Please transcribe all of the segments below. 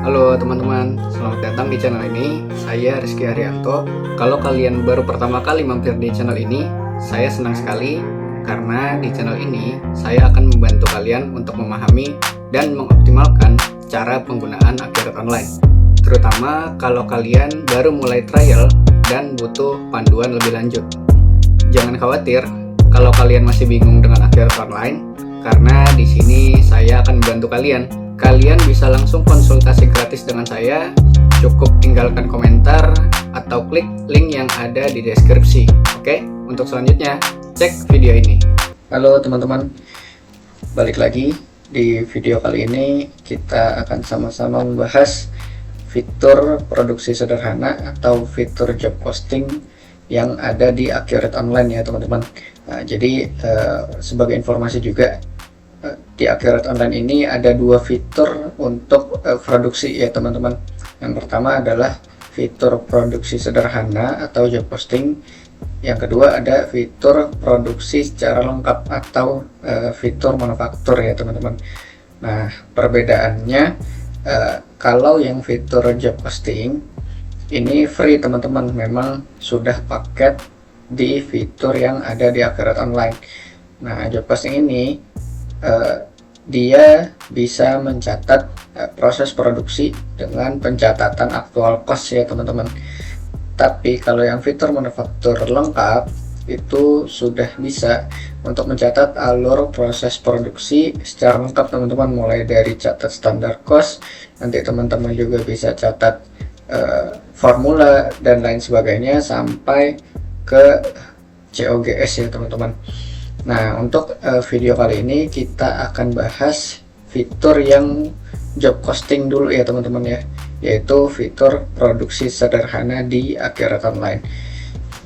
Halo teman-teman, selamat datang di channel ini. Saya Rizky Haryanto. Kalau kalian baru pertama kali mampir di channel ini, saya senang sekali karena di channel ini saya akan membantu kalian untuk memahami dan mengoptimalkan cara penggunaan Akhirat Online. Terutama kalau kalian baru mulai trial dan butuh panduan lebih lanjut. Jangan khawatir kalau kalian masih bingung dengan Akhirat Online, karena di sini saya akan membantu kalian. Kalian bisa langsung konsultasi gratis dengan saya, cukup tinggalkan komentar atau klik link yang ada di deskripsi. Oke, untuk selanjutnya, cek video ini. Halo teman-teman, balik lagi. Di video kali ini kita akan sama-sama membahas fitur produksi sederhana atau fitur job posting yang ada di Akhirat Online ya teman-teman. Nah, jadi sebagai informasi juga, di Akhirat Online ini ada dua fitur untuk produksi ya teman-teman. Yang pertama adalah fitur produksi sederhana atau job posting. Yang kedua ada fitur produksi secara lengkap atau fitur manufaktur ya teman-teman. Nah, perbedaannya kalau yang fitur job posting ini free teman-teman, memang sudah paket di fitur yang ada di Akhirat Online. Nah, job posting ini dia bisa mencatat proses produksi dengan pencatatan aktual cost ya teman-teman. Tapi kalau yang fitur manufaktur lengkap itu sudah bisa untuk mencatat alur proses produksi secara lengkap teman-teman, mulai dari catat standar cost, nanti teman-teman juga bisa catat formula dan lain sebagainya sampai ke COGS ya teman-teman. Nah, untuk video kali ini kita akan bahas fitur yang job costing dulu ya teman-teman ya, yaitu fitur produksi sederhana di Akhirat Online.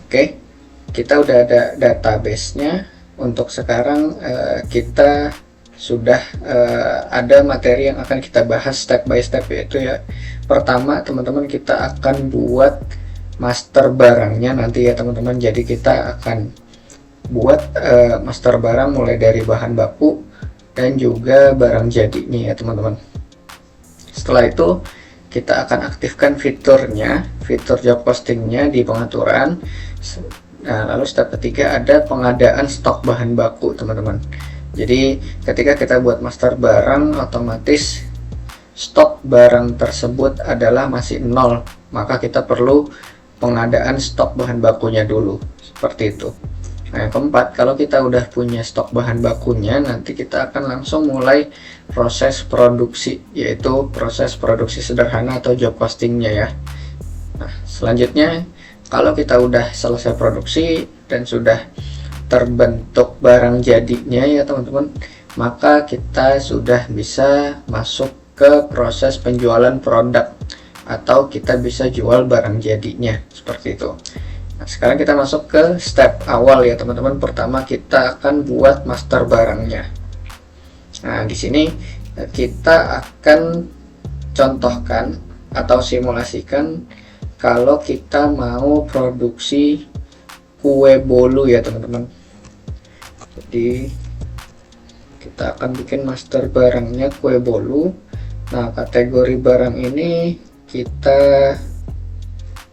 Oke, kita udah ada database-nya. Untuk sekarang kita sudah ada materi yang akan kita bahas step by step, yaitu ya, pertama teman-teman kita akan buat master barangnya nanti ya teman-teman. Jadi kita akan buat master barang mulai dari bahan baku dan juga barang jadinya ya teman-teman. Setelah itu kita akan aktifkan fiturnya, fitur job postingnya di pengaturan. Nah, lalu step ketiga ada pengadaan stok bahan baku teman-teman. Jadi ketika kita buat master barang, otomatis stok barang tersebut adalah masih nol, maka kita perlu pengadaan stok bahan bakunya dulu, seperti itu. Nah, yang keempat, kalau kita udah punya stok bahan bakunya, nanti kita akan langsung mulai proses produksi, yaitu proses produksi sederhana atau job postingnya ya. Nah, selanjutnya kalau kita udah selesai produksi dan sudah terbentuk barang jadinya ya teman-teman, maka kita sudah bisa masuk ke proses penjualan produk atau kita bisa jual barang jadinya, seperti itu. Nah, sekarang kita masuk ke step awal ya teman-teman. Pertama kita akan buat master barangnya. Nah, di sini kita akan contohkan atau simulasikan kalau kita mau produksi kue bolu ya teman-teman. Jadi kita akan bikin master barangnya kue bolu. Nah, kategori barang ini kita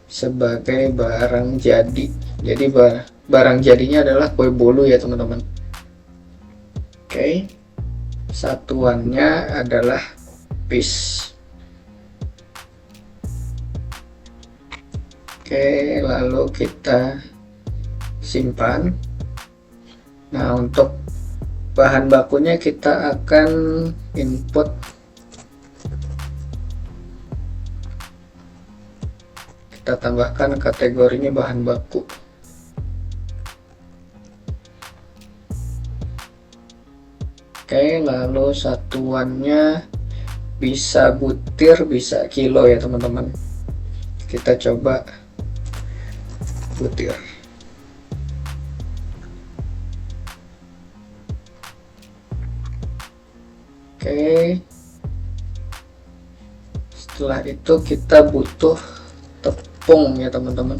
sebagai barang jadi. Jadi barang jadinya adalah kue bolu ya teman-teman. Oke, satuannya adalah piece. Oke, lalu kita simpan. Nah, untuk bahan bakunya kita akan input kita tambahkan kategorinya bahan baku. Oke, lalu satuannya bisa butir, bisa kilo ya teman-teman. Kita coba butir. Oke, setelah itu kita butuh tepung ya teman-teman.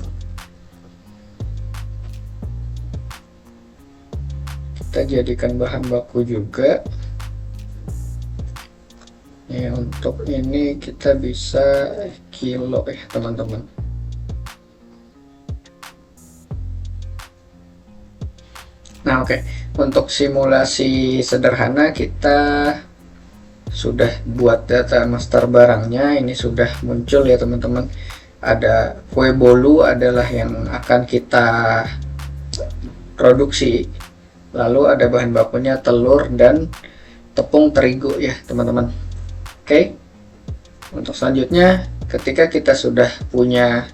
Kita jadikan bahan baku juga. Ya, untuk ini kita bisa kilo ya teman-teman. Nah oke, untuk simulasi sederhana kita sudah buat data master barangnya, ini sudah muncul ya teman-teman. Ada kue bolu adalah yang akan kita produksi, lalu ada bahan bakunya telur dan tepung terigu ya teman-teman. Oke, untuk selanjutnya ketika kita sudah punya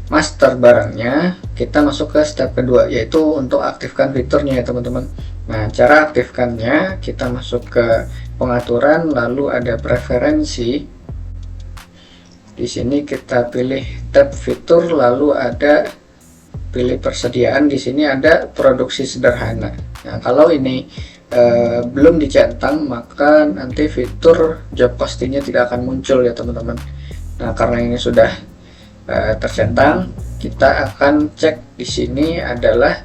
master barangnya, kita masuk ke step kedua, yaitu untuk aktifkan fiturnya ya teman-teman. Nah, cara aktifkannya kita masuk ke pengaturan, lalu ada preferensi. Di sini kita pilih tab fitur, lalu ada pilih persediaan. Di sini ada produksi sederhana. Nah, kalau ini belum dicentang, maka nanti fitur job costingnya tidak akan muncul ya teman-teman. Nah, karena ini sudah tercentang, kita akan cek di sini adalah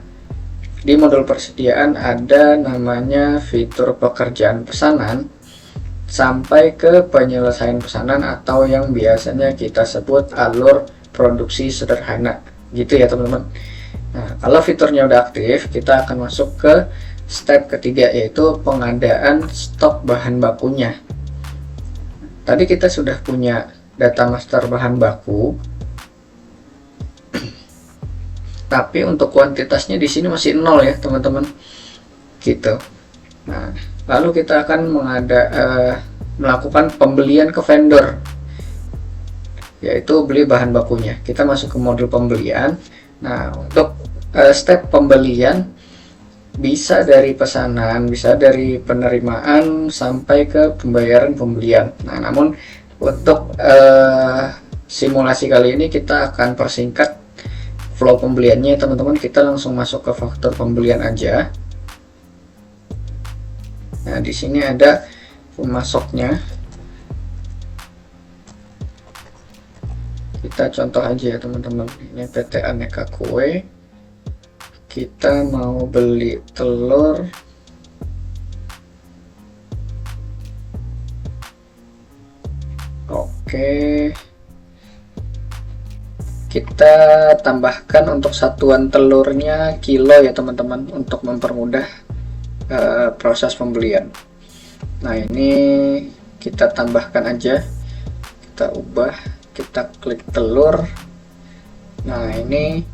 di modul persediaan ada namanya fitur pekerjaan pesanan sampai ke penyelesaian pesanan atau yang biasanya kita sebut alur produksi sederhana gitu ya teman-teman. Nah, kalau fiturnya udah aktif, kita akan masuk ke step ketiga, yaitu pengadaan stok bahan bakunya. Tadi kita sudah punya data master bahan baku, tapi untuk kuantitasnya di sini masih nol ya teman-teman gitu. Nah, lalu kita akan melakukan pembelian ke vendor, yaitu beli bahan bakunya. Kita masuk ke modul pembelian. Nah, untuk step pembelian bisa dari pesanan, bisa dari penerimaan sampai ke pembayaran pembelian. Nah, namun untuk simulasi kali ini kita akan persingkat flow pembeliannya teman-teman. Kita langsung masuk ke faktur pembelian aja. Nah, di sini ada pemasoknya. Kita contoh aja ya teman-teman. Ini PT Aneka Kue. Kita mau beli telur oke, kita tambahkan untuk satuan telurnya kilo ya teman-teman, untuk mempermudah proses pembelian. Nah, ini kita tambahkan aja, kita ubah, kita klik telur. Nah, ini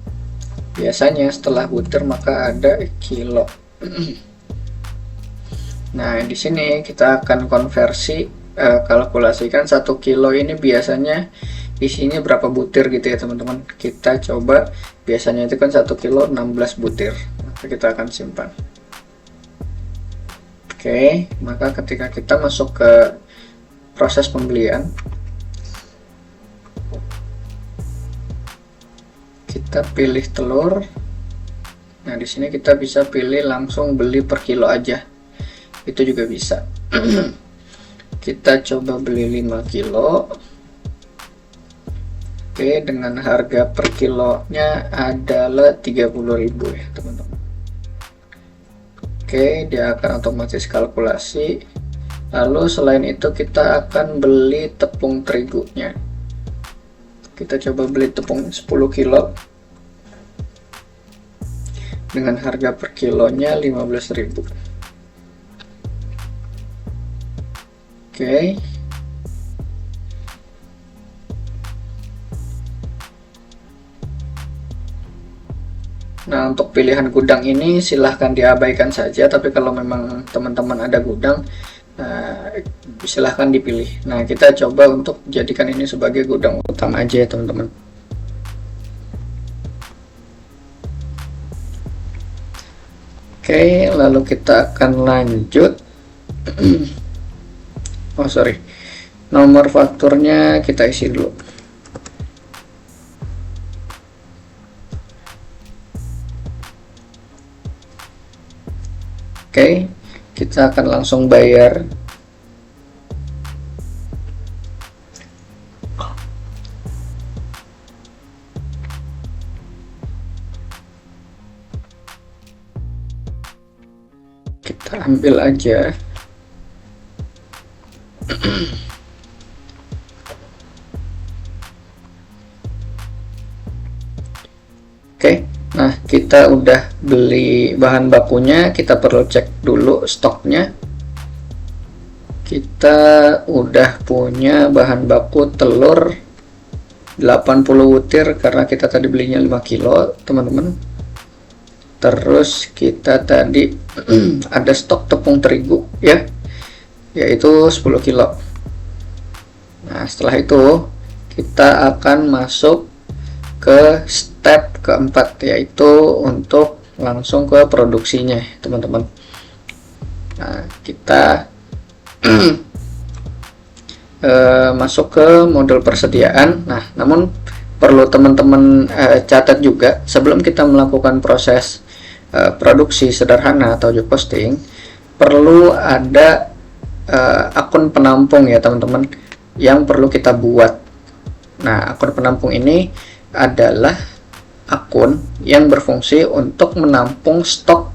biasanya setelah butir maka ada kilo. Nah, di sini kita akan konversi, kalkulasikan 1 kilo ini biasanya isinya berapa butir gitu ya teman-teman. Kita coba, biasanya itu kan 1 kilo 16 butir. Maka kita akan simpan. Oke, maka ketika kita masuk ke proses pembelian, kita pilih telur. Nah, di sini kita bisa pilih langsung beli per kilo aja, itu juga bisa. Kita coba beli 5 kilo. Oke, dengan harga per kilonya adalah 30.000 ya teman-teman. Oke, dia akan otomatis kalkulasi. Lalu selain itu kita akan beli tepung terigunya. Kita coba beli tepung 10 kilo dengan harga per kilonya 15.000. Oke. Nah, untuk pilihan gudang ini silahkan diabaikan saja, tapi kalau memang teman-teman ada gudang, silahkan dipilih. Nah, kita coba untuk jadikan ini sebagai gudang utama aja ya teman-teman. Oke, lalu kita akan lanjut. Oh sorry, nomor fakturnya kita isi dulu. Oke, kita akan langsung bayar. Kita ambil aja. kita udah beli bahan bakunya, kita perlu cek dulu stoknya. Kita udah punya bahan baku telur 80 butir karena kita tadi belinya 5 kilo teman-teman. Terus kita tadi ada stok tepung terigu ya, yaitu 10 kilo. Nah setelah itu kita akan masuk ke step keempat, yaitu untuk langsung ke produksinya teman-teman. Nah kita masuk ke model persediaan. Nah namun perlu teman-teman catat juga, sebelum kita melakukan proses produksi sederhana atau job posting, perlu ada akun penampung ya teman-teman yang perlu kita buat. Nah akun penampung ini adalah akun yang berfungsi untuk menampung stok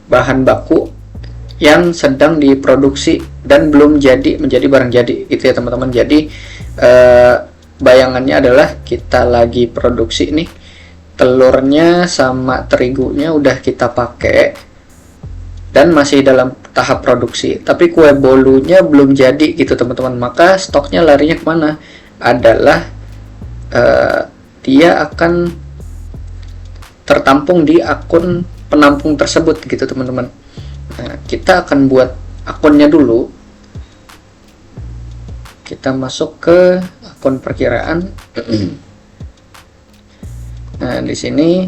bahan baku yang sedang diproduksi dan belum jadi menjadi barang jadi gitu ya teman-teman. Jadi bayangannya adalah kita lagi produksi nih, telurnya sama terigunya udah kita pakai dan masih dalam tahap produksi, tapi kue bolunya belum jadi gitu teman-teman. Maka stoknya larinya kemana? Adalah dia akan tertampung di akun penampung tersebut gitu teman-teman. Nah, kita akan buat akunnya dulu. Kita masuk ke akun perkiraan. Nah, di sini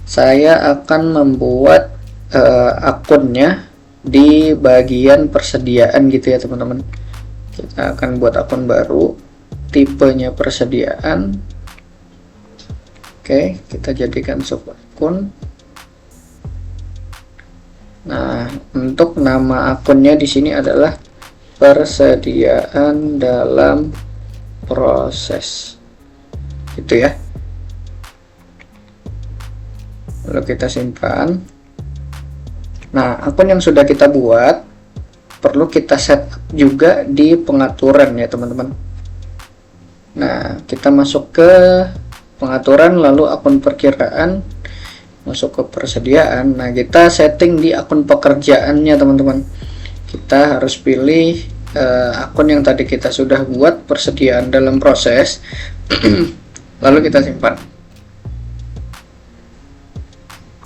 saya akan membuat akunnya di bagian persediaan gitu ya teman-teman. Kita akan buat akun baru, tipenya persediaan. Oke, kita jadikan sub akun. Nah, untuk nama akunnya di sini adalah persediaan dalam proses. Gitu ya. Lalu kita simpan. Nah, akun yang sudah kita buat perlu kita set juga di pengaturan ya teman-teman. Nah, kita masuk ke pengaturan, lalu akun perkiraan, masuk ke persediaan. Nah, kita setting di akun pekerjaannya teman-teman. Kita harus pilih akun yang tadi kita sudah buat, persediaan dalam proses. Lalu kita simpan.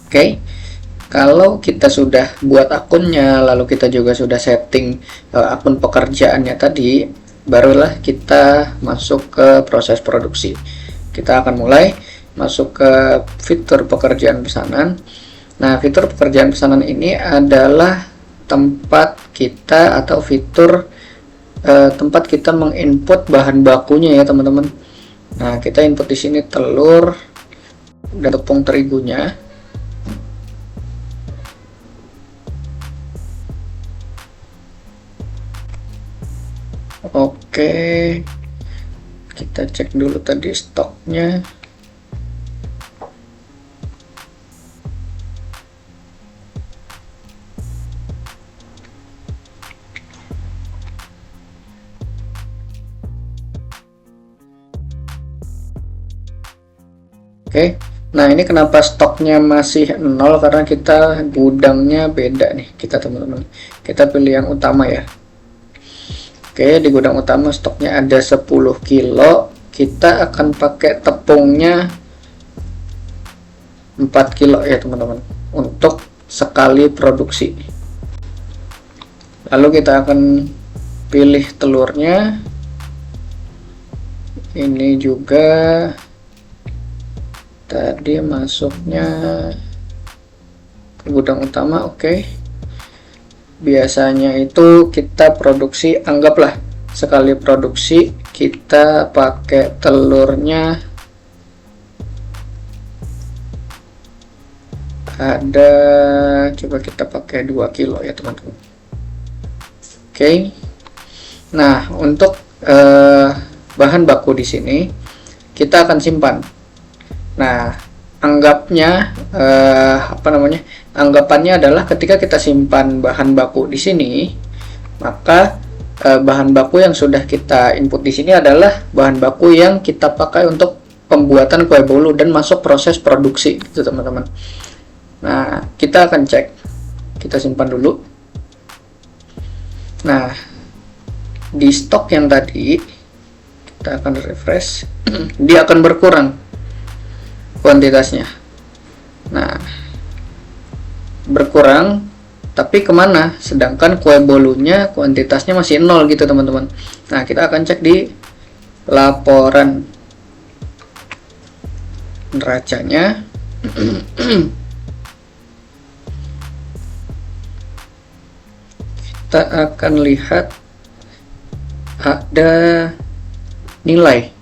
Oke, kalau kita sudah buat akunnya, lalu kita juga sudah setting akun pekerjaannya tadi, barulah kita masuk ke proses produksi. Kita akan mulai masuk ke fitur pekerjaan pesanan. Nah, fitur pekerjaan pesanan ini adalah tempat kita atau fitur tempat kita menginput bahan bakunya ya teman-teman. Nah, kita input di sini telur dan tepung terigunya. Oke, kita cek dulu tadi stoknya. Oke, nah ini kenapa stoknya masih 0, karena kita gudangnya beda nih kita teman-teman. Kita pilih yang utama ya. Oke, di gudang utama stoknya ada 10 kilo. Kita akan pakai tepungnya 4 kilo ya teman-teman untuk sekali produksi. Lalu kita akan pilih telurnya. Ini juga tadi masuknya ke gudang utama. Oke, biasanya itu kita produksi, anggaplah sekali produksi kita pakai telurnya ada, coba kita pakai 2 kilo ya teman-teman. Oke, nah untuk bahan baku di sini kita akan simpan. Nah, anggapnya anggapannya adalah ketika kita simpan bahan baku di sini, maka bahan baku yang sudah kita input di sini adalah bahan baku yang kita pakai untuk pembuatan kue bolu dan masuk proses produksi gitu teman-teman. Nah, kita akan cek, kita simpan dulu. Nah, di stok yang tadi kita akan refresh, dia akan berkurang kuantitasnya. Nah, berkurang, tapi kemana? Sedangkan kue bolunya kuantitasnya masih 0 gitu teman-teman. Nah, kita akan cek di laporan neracanya. Kita akan lihat ada nilai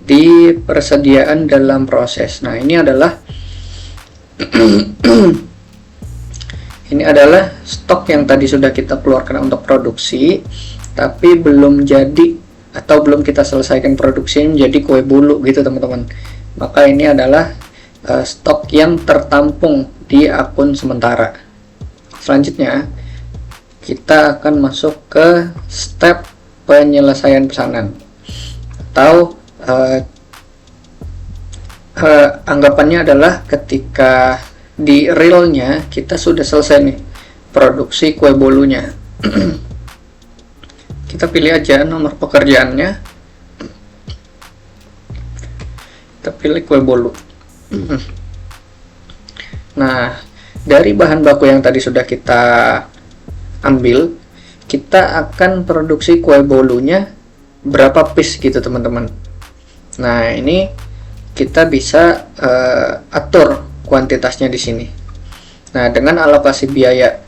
di persediaan dalam proses. Nah, ini adalah ini adalah stok yang tadi sudah kita keluarkan untuk produksi, tapi belum jadi atau belum kita selesaikan produksi menjadi kue bolu gitu teman-teman. Maka ini adalah stok yang tertampung di akun sementara. Selanjutnya kita akan masuk ke step penyelesaian pesanan, atau anggapannya adalah ketika di realnya kita sudah selesai nih produksi kue bolunya. Kita pilih aja nomor pekerjaannya, kita pilih kue bolu. Nah, dari bahan baku yang tadi sudah kita ambil, kita akan produksi kue bolunya berapa piece gitu teman-teman. Nah, ini kita bisa atur kuantitasnya di sini. Nah, dengan alokasi biaya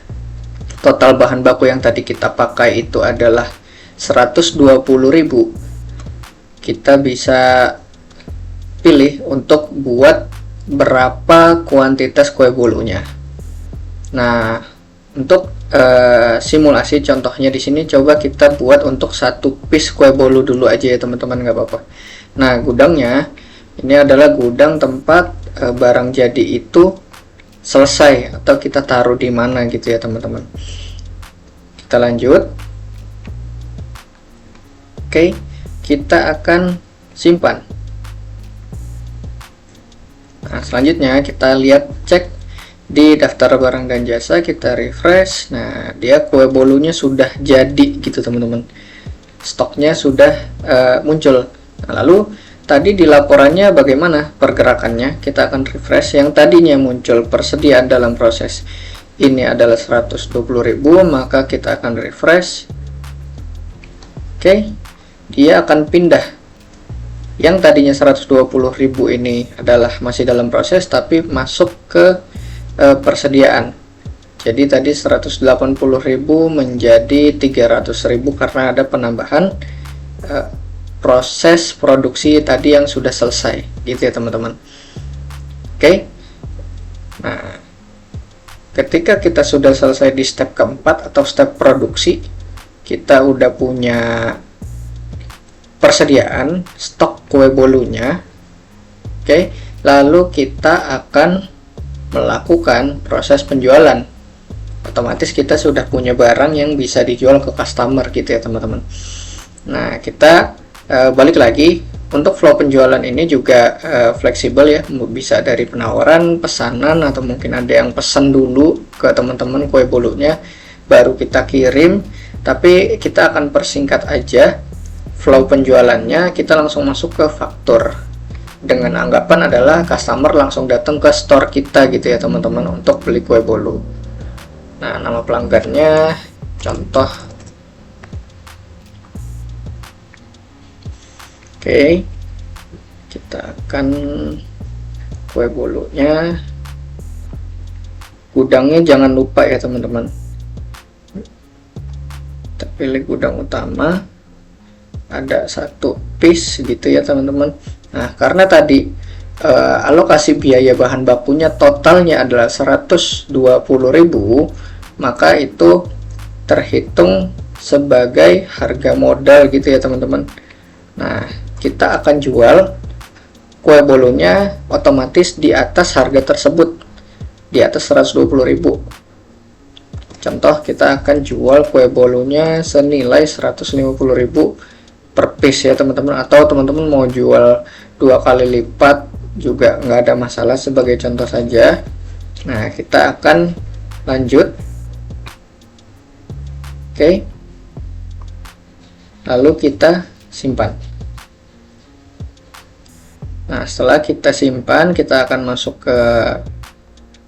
total bahan baku yang tadi kita pakai itu adalah 120.000, kita bisa pilih untuk buat berapa kuantitas kue bolunya. Nah, untuk simulasi contohnya di sini coba kita buat untuk 1 piece kue bolu dulu aja ya teman-teman, nggak apa-apa. Nah, gudangnya ini adalah gudang tempat barang jadi itu selesai atau kita taruh di mana gitu ya teman-teman. Kita lanjut. Oke, kita akan simpan. Nah, selanjutnya kita lihat, cek di daftar barang dan jasa, kita refresh. Nah, dia kue bolunya sudah jadi gitu teman-teman, stoknya sudah muncul. Nah, lalu tadi di laporannya bagaimana pergerakannya, kita akan refresh. Yang tadinya muncul persediaan dalam proses ini adalah 120.000, maka kita akan refresh. Oke, dia akan pindah. Yang tadinya 120.000 ini adalah masih dalam proses tapi masuk ke persediaan. Jadi tadi 180.000 menjadi 300.000 karena ada penambahan proses produksi tadi yang sudah selesai gitu ya teman-teman. Oke. Nah, ketika kita sudah selesai di step keempat atau step produksi, kita udah punya persediaan stok kue bolunya. Oke, lalu kita akan melakukan proses penjualan. Otomatis kita sudah punya barang yang bisa dijual ke customer gitu ya teman-teman. Nah, kita balik lagi, untuk flow penjualan ini juga fleksibel ya, bisa dari penawaran, pesanan, atau mungkin ada yang pesan dulu ke teman-teman kue bolunya baru kita kirim. Tapi kita akan persingkat aja flow penjualannya, kita langsung masuk ke faktur. Dengan anggapan adalah customer langsung datang ke store kita gitu ya teman-teman untuk beli kue bolu. Nah, nama pelanggannya contoh. Oke, kita akan kue bolunya, gudangnya jangan lupa ya teman-teman, kita pilih gudang utama, ada 1 piece gitu ya teman-teman. Nah, karena tadi alokasi biaya bahan bakunya totalnya adalah 120.000, maka itu terhitung sebagai harga modal gitu ya teman-teman. Nah, kita akan jual kue bolunya otomatis di atas harga tersebut, di atas 120.000. Contoh, kita akan jual kue bolunya senilai 150.000 per piece ya teman-teman, atau teman-teman mau jual 2 kali lipat juga nggak ada masalah, sebagai contoh saja. Nah, kita akan lanjut. Oke, lalu kita simpan. Nah, setelah kita simpan, kita akan masuk ke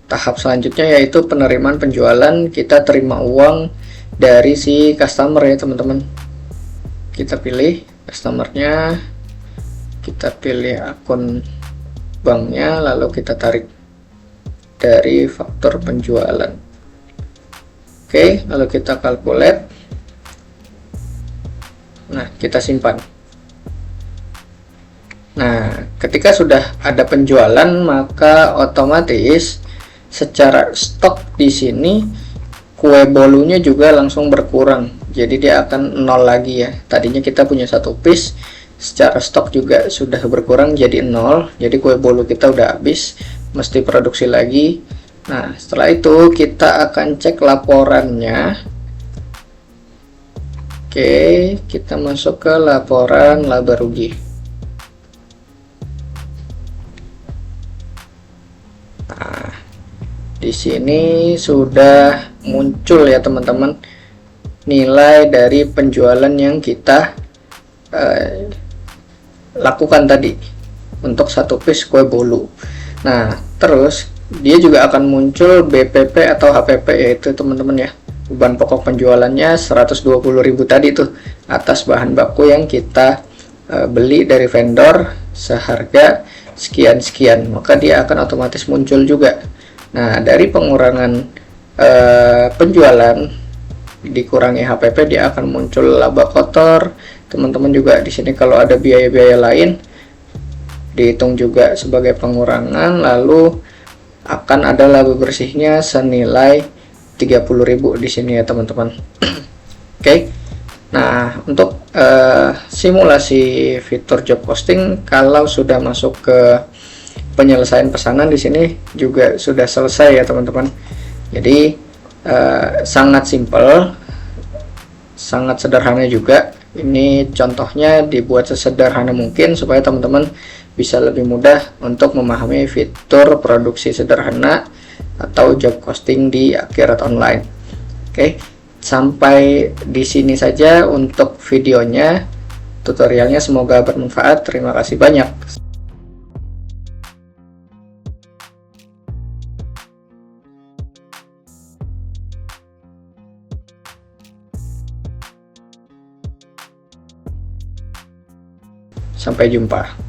tahap selanjutnya, yaitu penerimaan penjualan. Kita terima uang dari si customer ya teman-teman. Kita pilih customernya, kita pilih akun banknya, lalu kita tarik dari faktur penjualan. Oke, lalu kita calculate. Nah, kita simpan. Nah, ketika sudah ada penjualan, maka otomatis secara stok di sini kue bolunya juga langsung berkurang. Jadi dia akan nol lagi ya. Tadinya kita punya 1 piece, secara stok juga sudah berkurang jadi 0. Jadi kue bolu kita udah habis, mesti produksi lagi. Nah, setelah itu kita akan cek laporannya. Oke, kita masuk ke laporan laba rugi. Nah, di sini sudah muncul ya teman-teman nilai dari penjualan yang kita lakukan tadi untuk 1 piece kue bolu. Nah, terus dia juga akan muncul BPP atau HPP, yaitu teman-teman ya, beban pokok penjualannya 120.000 tadi tuh, atas bahan baku yang kita beli dari vendor seharga sekian-sekian, maka dia akan otomatis muncul juga. Nah, dari pengurangan penjualan dikurangi HPP, dia akan muncul laba kotor. Teman-teman juga di sini kalau ada biaya-biaya lain dihitung juga sebagai pengurangan, lalu akan ada laba bersihnya senilai 30.000 di sini ya teman-teman. Oke. Nah, untuk simulasi fitur job posting, kalau sudah masuk ke penyelesaian pesanan, di sini juga sudah selesai ya teman-teman. Jadi sangat simple, sangat sederhana juga. Ini contohnya dibuat sesederhana mungkin supaya teman-teman bisa lebih mudah untuk memahami fitur produksi sederhana atau job posting di Akhirat Online. Oke. Sampai di sini saja untuk videonya, tutorialnya, semoga bermanfaat. Terima kasih banyak. Sampai jumpa.